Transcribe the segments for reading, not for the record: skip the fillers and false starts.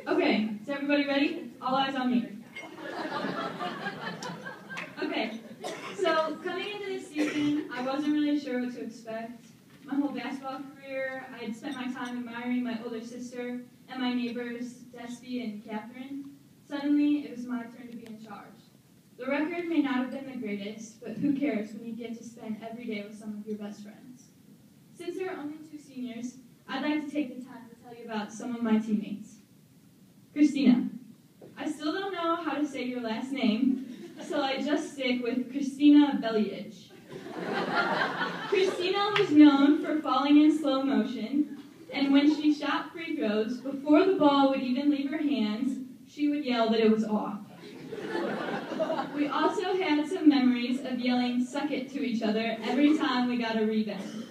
Okay, is everybody ready? All eyes on me. Okay, so coming into this season, I wasn't really sure what to expect. My whole basketball career, I had spent my time admiring my older sister and my neighbors, Despy and Catherine. Suddenly, it was my turn to be in charge. The record may not have been the greatest, but who cares when you get to spend every day with some of your best friends? Since there are only 2 seniors, I'd like to take the time to tell you about some of my teammates. Christina. I still don't know how to say your last name, so I just stick with Christina Beliage. Christina was known for falling in slow motion, and when she shot free throws, before the ball would even leave her hands, she would yell that it was off. We also had some memories of yelling "suck it" to each other every time we got a rebound.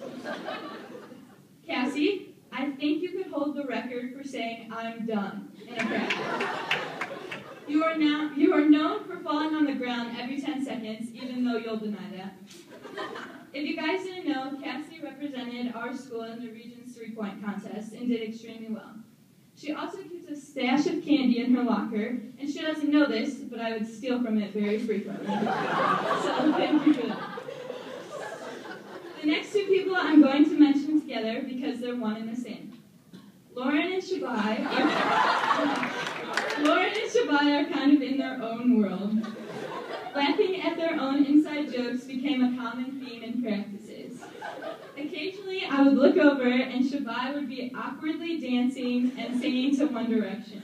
Cassie, I think you could hold the record for saying "I'm done" in a practice. You are known for falling on the ground every 10 seconds, even though you'll deny that. If you guys didn't know, Cassie represented our school in the region's 3-point contest and did extremely well. She also keeps a stash of candy in her locker, and she doesn't know this, but I would steal from it very frequently. So thank you for that. The next 2 people I'm going to mention together because they're one and the same. Lauren and Shabai are kind of in their own world. Laughing at their own inside jokes became a common theme in practices. Occasionally, I would look over and Shabai would be awkwardly dancing and singing to One Direction.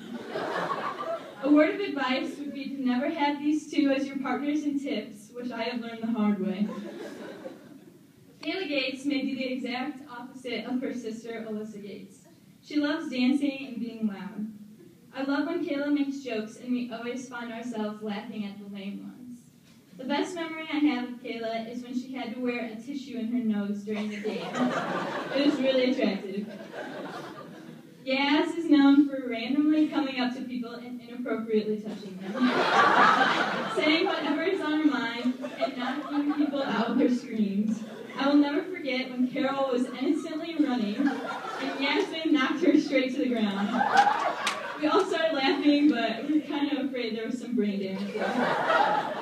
A word of advice would be to never have these 2 as your partners in tips, which I have learned the hard way. Kayla Gates may be the exact opposite of her sister, Alyssa Gates. She loves dancing and being loud. I love when Kayla makes jokes and we always find ourselves laughing at the lame ones. The best memory I have of Kayla is when she had to wear a tissue in her nose during the game. It was really attractive. Yaz is known for randomly coming up to people and inappropriately touching them, saying whatever is on her mind and knocking people out with her screams. I will never forget when Carol was innocently running and Yasmin knocked her straight to the ground. We all started laughing, but we were kind of afraid there was some brain damage there.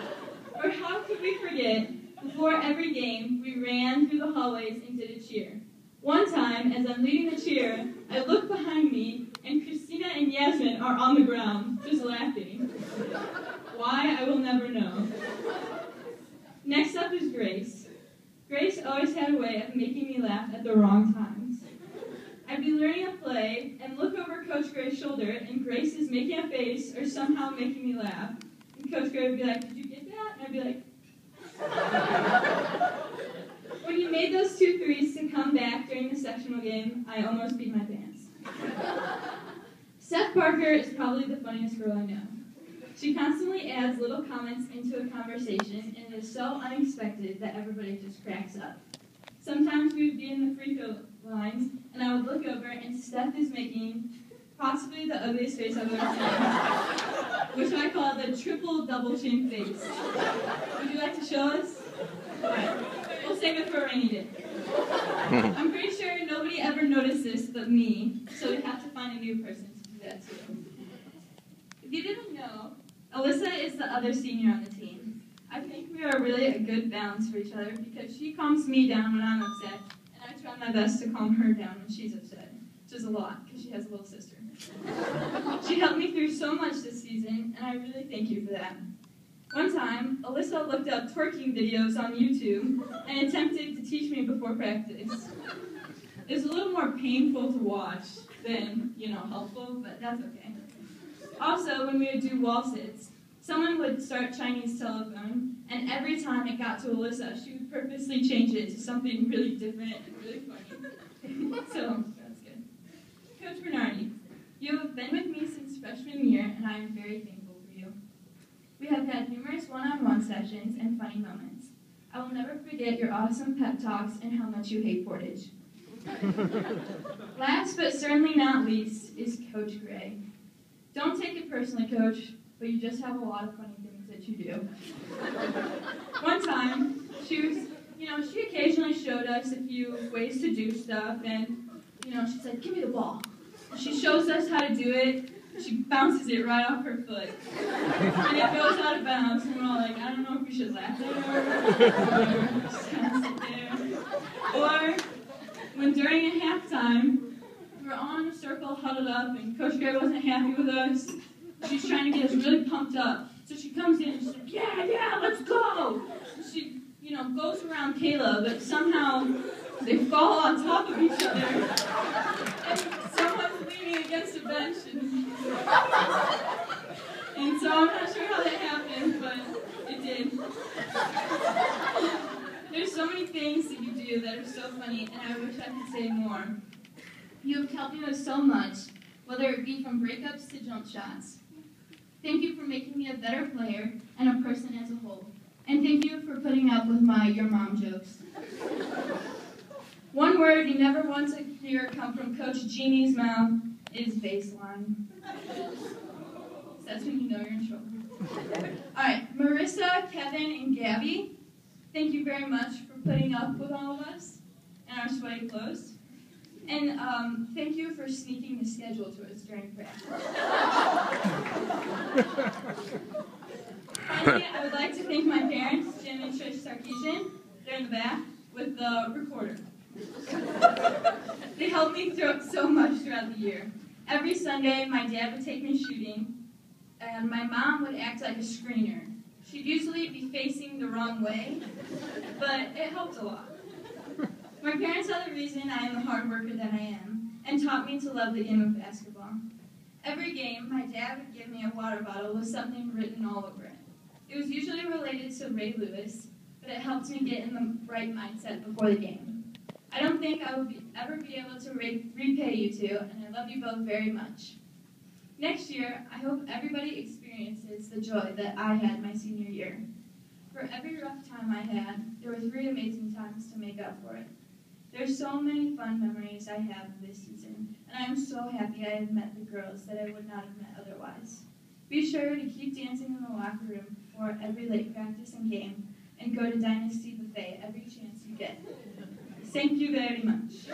Or how could we forget, before every game, we ran through the hallways and did a cheer. One time, as I'm leading the cheer, I look behind me, and Christina and Yasmin are on the ground, just laughing. Why, I will never know. Next up is Grace. Grace always had a way of making me laugh at the wrong times. I'd be learning a play and look over Coach Gray's shoulder, and Grace is making a face or somehow making me laugh. And Coach Gray would be like, "Did you get that?" And I'd be like, When you made those 2 threes to come back during the sectional game, I almost beat my pants. Steph Parker is probably the funniest girl I know. She constantly adds little comments into a conversation, and it is so unexpected that everybody just cracks up. Sometimes we would be in the free throw lines, and I would look over, and Steph is making possibly the ugliest face I've ever seen, which I call the triple double chin face. Would you like to show us? Right. We'll save it for a rainy day. I'm pretty sure nobody ever noticed this but me, so we have to find a new person to do that too. If you didn't know, Alyssa is the other senior on the team. I think we are really a good balance for each other because she calms me down when I'm upset, and I try my best to calm her down when she's upset, which is a lot because she has a little sister. She helped me through so much this season, and I really thank you for that. One time, Alyssa looked up twerking videos on YouTube and attempted to teach me before practice. It was a little more painful to watch than, helpful, but that's okay. Also, when we would do wall sits, someone would start Chinese telephone, and every time it got to Alyssa, she would purposely change it to something really different and really funny. So, that's good. Coach Bernardi, you have been with me since freshman year, and I am very thankful for you. We have had numerous one-on-one sessions and funny moments. I will never forget your awesome pep talks and how much you hate Portage. Last but certainly not least is Coach Gray. Don't take it personally, Coach, but you just have a lot of funny things that you do. One time, she occasionally showed us a few ways to do stuff, and, she said, give me the ball. She shows us how to do it. She bounces it right off her foot. And it goes out of bounds, and we're all like, I don't know if we should laugh at her, or just kind of sit there. Or when during a halftime, we were all in a circle huddled up, and Coach Gray wasn't happy with us. She's trying to get us really pumped up. So she comes in and she's like, yeah, let's go! She, goes around Kayla, but somehow they fall on top of each other. And someone's leaning against a bench. And so I'm not sure how that happened, but it did. There's so many things that you do that are so funny, and I wish I could say more. You have helped me with so much, whether it be from breakups to jump shots. Thank you for making me a better player and a person as a whole. And thank you for putting up with my your mom jokes. One word you never want to hear come from Coach Jeannie's mouth is baseline. That's when you know you're in trouble. All right, Marissa, Kevin, and Gabby, thank you very much for putting up with all of us and our sweaty clothes. And thank you for sneaking the schedule to us during practice. Finally, I would like to thank my parents, Jim and Trish Sarkeesian. They're in the back with the recorder. They helped me through so much throughout the year. Every Sunday, my dad would take me shooting, and my mom would act like a screener. She'd usually be facing the wrong way, but it helped a lot. My parents are the reason I am the hard worker that I am, and taught me to love the game of basketball. Every game, my dad would give me a water bottle with something written all over it. It was usually related to Ray Lewis, but it helped me get in the right mindset before the game. I don't think I will ever be able to repay you two, and I love you both very much. Next year, I hope everybody experiences the joy that I had my senior year. For every rough time I had, there were 3 amazing times to make up for it. There's so many fun memories I have this season, and I am so happy I have met the girls that I would not have met otherwise. Be sure to keep dancing in the locker room before every late practice and game, and go to Dynasty Buffet every chance you get. Thank you very much.